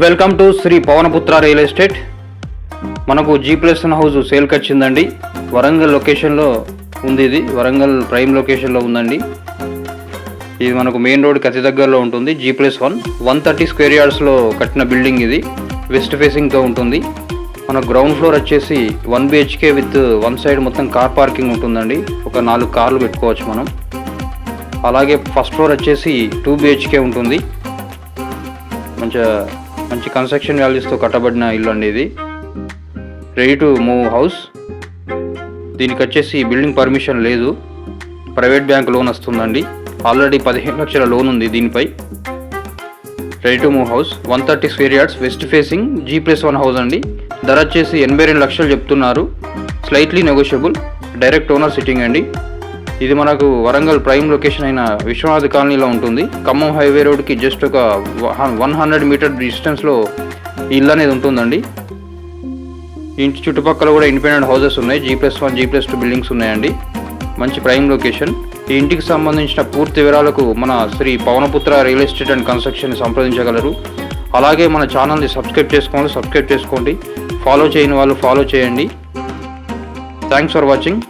Welcome to Shri Pavanaputra real estate. మనకు G+1 house సేల్కి వచ్చిందండి. వరంగల్ లొకేషన్లో ఉంది. ఇది వరంగల్ ప్రైమ్ లొకేషన్లో ఉందండి. ఇది మనకు మెయిన్ రోడ్కి అతి దగ్గరలో ఉంటుంది. G+1 130 స్క్వేర్ యార్డ్స్లో కట్టిన బిల్డింగ్. ఇది వెస్ట్ ఫేసింగ్తో ఉంటుంది. మన గ్రౌండ్ ఫ్లోర్ వచ్చేసి 1 BHK విత్ వన్ సైడ్ మొత్తం కార్ పార్కింగ్ ఉంటుందండి. ఒక 4 కార్లు పెట్టుకోవచ్చు మనం. అలాగే ఫస్ట్ ఫ్లోర్ వచ్చేసి 2 BHK ఉంటుంది. మంచి కన్స్ట్రక్షన్ వాల్యూస్తో కట్టబడిన ఇల్లు అండి. ఇది రెడీ టు మూవ్ హౌస్. దీనికి వచ్చేసి బిల్డింగ్ పర్మిషన్ లేదు, ప్రైవేట్ బ్యాంక్ లోన్ వస్తుందండి. ఆల్రెడీ 15 లక్షల లోన్ ఉంది దీనిపై. Ready to move house 130 square yards west facing G+1 house అండి. ధర వచ్చేసి 82 లక్షలు చెప్తున్నారు. Slightly negotiable. Direct owner sitting అండి. ఇది మనకు వరంగల్ ప్రైమ్ లొకేషన్ అయిన విశ్వనాథ్ కాలనీలో ఉంటుంది. ఖమ్మం హైవే రోడ్కి జస్ట్ ఒక 100 మీటర్ డిస్టెన్స్లో ఇల్లు అనేది ఉంటుందండి. ఇంటి చుట్టుపక్కల కూడా ఇండిపెండెంట్ హౌసెస్ ఉన్నాయి. G+1 G+2 బిల్డింగ్స్ ఉన్నాయండి. మంచి ప్రైమ్ లొకేషన్. ఈ ఇంటికి సంబంధించిన పూర్తి వివరాలకు మన Shri Pavanaputra real estate and కన్స్ట్రక్షన్ని సంప్రదించగలరు. అలాగే మన ఛానల్ని సబ్స్క్రైబ్ చేసుకోండి. ఫాలో చేయని వాళ్ళు ఫాలో చేయండి. Thanks for watching.